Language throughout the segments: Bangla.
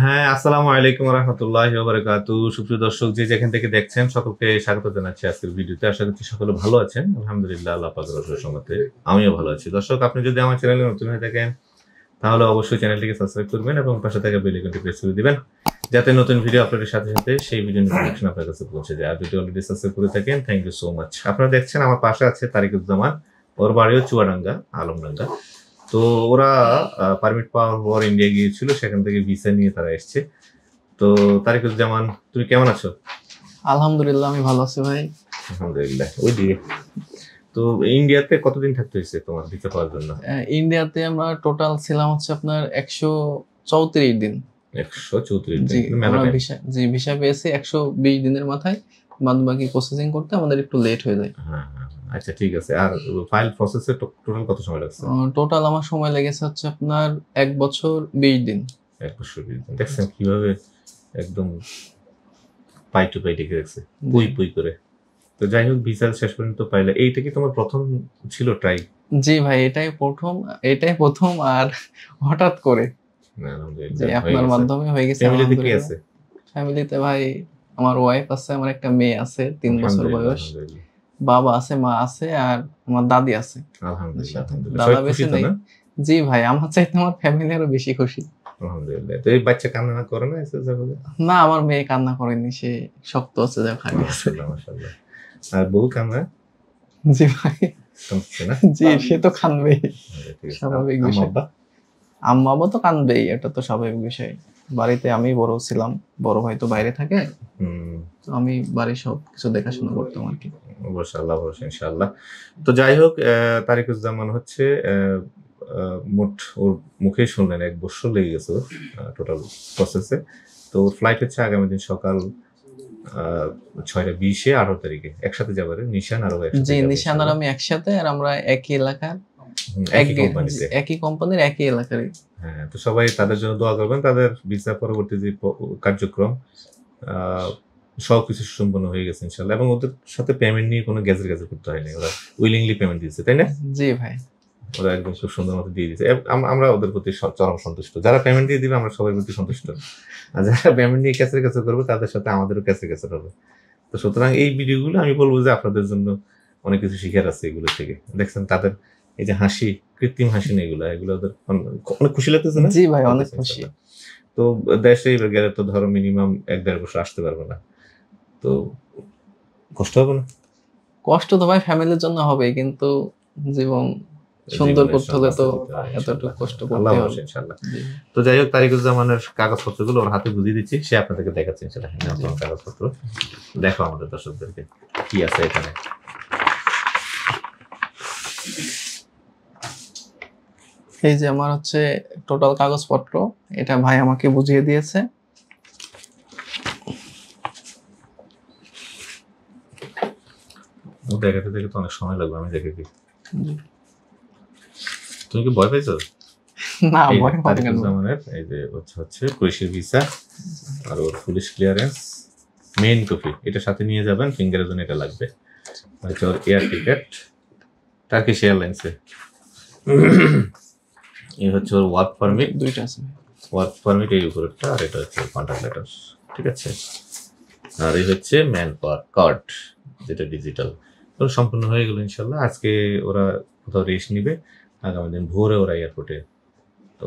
হ্যাঁ, আসসালামু আলাইকুম ওয়া রাহমাতুল্লাহি ওয়া বারাকাতুহু। সুপ্রিয় দর্শক, যে যেখান থেকে দেখছেন সকলকে স্বাগত জানাচ্ছি আজকের ভিডিওতে। আশা করছি সকলে ভালো আছেন। আলহামদুলিল্লাহ, আল্লাহ পাকের অশেষ রহমতে আমিও ভালো আছি। দর্শক, আপনি যদি আমার চ্যানেলে নতুন হয়ে থাকেন তাহলে অবশ্যই চ্যানেলটিকে সাবস্ক্রাইব করবেন এবং পাশে থাকা বেল আইকনটি প্রেস করে দিবেন, যাতে নতুন ভিডিও আপলোডের সাথে সাথে সেই ভিডিও নোটিফিকেশন আপনার কাছে পৌঁছে যায়। আর যদি অলরেডি সাবস্ক্রাইব করে থাকেন, থ্যাংক ইউ সো মাচ। আপনারা দেখছেন আমার পাশে আছে তারিকুজ্জামান, ওর বাড়িও চুয়াডাঙ্গা, আলমডাঙ্গা। তো ওরা পারমিট পাওয়ার পর ইন্ডিয়া গিয়েছিল, সেখান থেকে ভিসা নিয়ে তারা এসছে। তো তারিকুজ্জামান, তুমি কেমন আছো? আলহামদুলিল্লাহ, আমি ভালো আছি ভাই। আলহামদুলিল্লাহ। ওই দিকে তো ইন্ডিয়াতে কতদিন থাকতে হয়েছে তোমার ভিসা পাওয়ার জন্য? ইন্ডিয়াতে আমরা টোটাল ছিলাম হচ্ছে আপনার 134 দিন। 134 জি, দিন মেলা আমরা টাইম। ভিসা পেয়েছি 120 দিনের মাথায়। বাদ বাকি প্রসেসিং করতে আমাদের একটু লেট হয়ে যায়। হ্যাঁ হ্যাঁ, আচ্ছা ঠিক আছে। আর ফাইল প্রসেসে টোটাল কত সময় লাগছে? টোটাল আমার সময় লেগেছে হচ্ছে আপনার 1 বছর 20 দিন। 1 বছর 20 দিন। দেখছেন কিভাবে একদম পাই টু পাই টিকে রাখছে, পুই পুই করে। তো যাই হোক, ভিসা শেষ পর্যন্ত পাইলে। এইটা কি তোমার প্রথম ছিল ট্রাই? জি ভাই, এটাই প্রথম আর হঠাৎ করে না, আলহামদুলিল্লাহ, যে আপনার মাধ্যমে হয়ে গেছে। ফ্যামিলিতে কি আছে? ফ্যামিলিতে ভাই আমার ওয়াইফ আছে, আমার একটা মেয়ে আছে 3 বছর বয়স, বাবা আছে, মা আছে, আর আমার দাদি আছে। আলহামদুলিল্লাহ, আলহামদুলিল্লাহ। দাদা সবাই খুশি বেঁচে তো নেই। না? জি ভাই, আমার চাইতে আমার ফ্যামিলি আরো বেশি খুশি। আলহামদুলিল্লাহ। তো এই বাচ্চা কান্না করে না এসে যাবে? না, আমার মেয়ে কান্না করেনি, সে শক্ত আছে, যা খালি আছে। মাশাআল্লাহ, মাশাআল্লাহ। আর বউ কান্না জি ভাই, কাঁদছে না? জি, সে তো কাঁদবেই, ঠিক আছে। স্বাভাবিক আম্মা বিষয়। আব্বা? আম্মা বাবা তো কাঁদবেই, এটা তো স্বাভাবিক বিষয়। বাড়িতে আমি বড় ছিলাম, বড় ভাই তো বাইরে থাকে, তো আমি বাড়ির সব কিছু দেখাশোনা করতাম আর কি। অবশ্যই, আল্লাহ ভরসা, ইনশাআল্লাহ। তো যাই হোক, তারিকুজ্জামান হচ্ছে মোট ওর মুখেই শুনলেন 1 বছর লেগে গেছে টোটাল প্রসেসে। তো ওর ফ্লাইট হচ্ছে আগামী দিন সকাল 6:20-এ 18 তারিখে একসাথে যাবে নিশান আর ও একসাথে জি, যাবে নিশান আর ইনশাআল্লাহ। আমি একসাথে, আর আমরা একই এলাকার, একই কোম্পানিতে। একই কোম্পানির, একই এলাকারই। হ্যাঁ, তো সবাই তাদের জন্য দোয়া করবেন। তাদের ভিসা পরবর্তী যে কার্যক্রম সবকিছু সুসম্পন্ন হয়ে গেছে ইনশাআল্লাহ, এবং ওদের সাথে পেমেন্ট নিয়ে কোনো গ্যাজের করতে হয়নি। ওরা উইলিংলি পেমেন্ট দিয়েছে, তাই না? জি ভাই, ওরা একদম খুব সুন্দর মতো দিয়ে দিয়েছে। আমরা ওদের প্রতি চরম সন্তুষ্ট। যারা পেমেন্ট দিয়ে দিবে আমরা সবার প্রতি সন্তুষ্ট, আর যারা পেমেন্ট নিয়ে ক্যাসের করবে তাদের সাথে আমাদেরও ক্যাসের হবে। তো সুতরাং এই ভিডিওগুলো আমি বলবো যে আপনাদের জন্য অনেক কিছু শিখার আছে এগুলো থেকে। দেখছেন তাদের এই যে হাসি, কৃত্রিম হাসি নেই, এগুলো ওদের অনেক খুশি লাগতেছে না? জি ভাই, অনেক খুশি। তো দেশে গেলে তো ধরো মিনিমাম 1-1.5 বছর আসতে পারবে না, তো কষ্ট হবে না? কষ্ট তো ভাই ফ্যামিলির জন্য হবে, কিন্তু জীবন সুন্দর করতে হলে তো এতটুকু কষ্ট করতে হবে ইনশাআল্লাহ। তো যাই হোক, তারিকুজ্জামানের কাগজপত্রগুলো ওর হাতে বুঝিয়ে দিচ্ছি, সে আপনাদেরকে দেখাচ্ছে ইনশাআল্লাহ। কাগজপত্র দেখো আমাদের দর্শকদেরকে কি আছে এখানে। এই যে আমার হচ্ছে টোটাল কাগজপত্র, এটা ভাই আমাকে বুঝিয়ে দিয়েছে। দেখাতে দেখে তো অনেক সময় লাগবে, আমি দেখে দিই। তুমি কি ভয় পাইছো? না, ভয় পাই কেন? তারিকুজ্জামানের এই যে হচ্ছে পুলিশের ভিসা আর ওর পুলিশ ক্লিয়ারেন্স মেইন কপি, এটা সাথে নিয়ে যাবেন, ফিঙ্গারের জন্য এটা লাগবে। হচ্ছে ওর এয়ার টিকেট টার্কিশ এয়ারলাইন্সে। এই হচ্ছে ওর ওয়ার্ক পারমিট, দুইটা আছে। ওয়ার্ক পারমিট এই উপরেরটা, আর এটা হচ্ছে কন্ট্যাক্ট লেটার, ঠিক আছে? আর এই হচ্ছে ম্যান পাওয়ার কার্ড, যেটা ডিজিটাল। সম্পূর্ণ হয়ে গেল ইনশাল্লাহ। আজকে ওরা কোথাও রেস্ট নিবে, আগামী দিন ভোরে ওরা এয়ারপোর্টে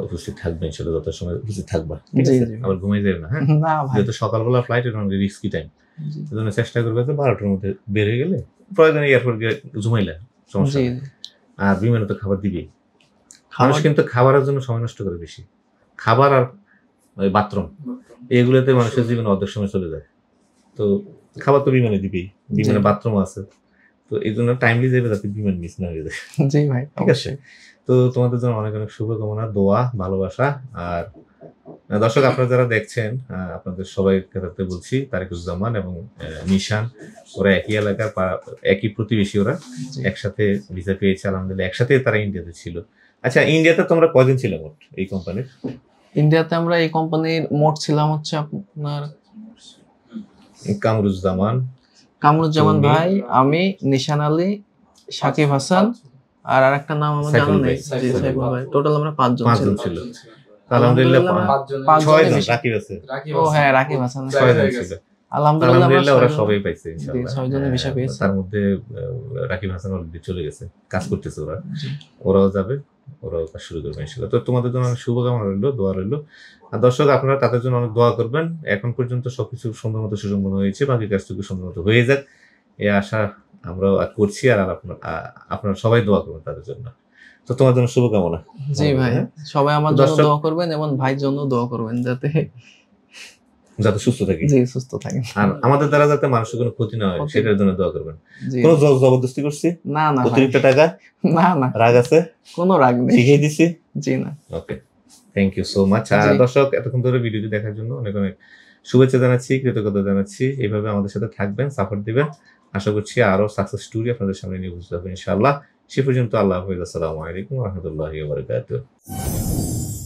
উপস্থিত থাকবে ইনশাল্লাহ। যত সময় উপস্থিত থাকবা, ঠিক আছে? আবার ঘুমাই যাবে না, হ্যাঁ? যেহেতু সকালবেলা ফ্লাইট, এটা অনেক রিস্কি টাইম, সেজন্য চেষ্টা করবে যে 12টার মধ্যে বের হয়ে গেলে প্রয়োজনে এয়ারপোর্ট গিয়ে ঘুমাইলে সমস্যা নেই। আর বিমানে তো খাবার দিবি। মানুষ কিন্তু খাবারের জন্য সময় নষ্ট করে বেশি, খাবার আর ওই বাথরুম এগুলোতে মানুষের জীবনে অর্ধেক সময় চলে যায়। তো খাবার তো বিমানে দিবি, বিমানে বাথরুম আছে, তো এই জন্য টাইমলি যাবে যাতে বিমান মিস না হয়ে যায়। জি ভাই, ঠিক আছে? তো তোমাদের জন্য অনেক অনেক শুভকামনা, দোয়া, ভালোবাসা। আর দর্শক, আপনারা যারা দেখছেন, আপনাদের সবাইকে বলছি, তারিকুজ্জামান এবং নিশান ওরা একই এলাকার, একই প্রতিবেশী, ওরা একসাথে ভিসা পেয়েছে আলহামদুলিল্লাহ, একসাথে তারা ইন্ডিয়াতে ছিল। আচ্ছা, ইন্ডিয়াতে তোমরা কয়দিন ছিল মোট এই কোম্পানির? ইন্ডিয়াতে আমরা এই কোম্পানির মোট ছিলাম হচ্ছে আপনার কামরুজ্জামান ভাই, আমি, নিশান আলী, সাকিব হাসান, আর আরেকটা নাম আমার জানা নেই। টোটাল আমরা 5 জন ছিল। আলহামদুলিল্লাহ পাঁচজনের 6 জন বেশি। রাকিব আছে, ও হ্যাঁ, রাকিব হাসান 6 জন ছিল। আলহামদুলিল্লাহ আলহামদুলিল্লাহ ওরা আমরা সবাই পাইছে জি, ইনশাআল্লাহ। 6 জনের ভিসা পেয়েছে। তার মধ্যে রাকিব হাসান অলরেডি চলে গেছে, কাজ করতেছে ওরা, জি। ওরাও যাবে, ওরাও কাজ শুরু করবে ইনশাআল্লাহ। তো তোমাদের জন্য অনেক শুভকামনা রইলো, দোয়া রইলো। আর দর্শক আপনারা তাদের জন্য অনেক দোয়া করবেন। এখন পর্যন্ত সবকিছু সুন্দর মতো সুসম্পন্ন হয়েছে, বাকি কাজটুকু সুন্দর মতো হয়ে যাক এই আশা আমরাও করছি। আর আপনারা সবাই দোয়া করবেন তাদের জন্য। তো তোমার জন্য শুভকামনা। জি ভাই, হ্যাঁ? সবাই আমার জন্য দর্শক- দোয়া করবেন এবং ভাইয়ের জন্য দোয়া করবেন যাতে যাতে সুস্থ থাকি, জি সুস্থ থাকেন। আর আমাদের দ্বারা যাতে মানুষের কোনো ক্ষতি না হয় ক্ষতি- সেটার জন্য দোয়া করবেন। জি কোনো জবরদস্তি করছি, না না ভাই, অতিরিক্ত টাকা, না না রাগ আছে, কোনো রাগ নেই। শিখিয়ে দিছি। জি না, ওকে, থ্যাংক ইউ সো মাচ। আর জি। দর্শক এতক্ষণ ধরে ভিডিওটি দেখার জন্য অনেক অনেক শুভেচ্ছা জানাচ্ছি, কৃতজ্ঞতা জানাচ্ছি। এইভাবে আমাদের সাথে থাকবেন, সাপোর্ট দিবেন। আশা করছি আরো সাকসেস স্টোরি আপনাদের সামনে নিয়ে বুঝতে হবে ইনশাআল্লাহ। সে পর্যন্ত আল্লাহ হাফেজ, আসসালামু আলাইকুম ওয়া রাহমাতুল্লাহি ওয়া বারাকাতুহু।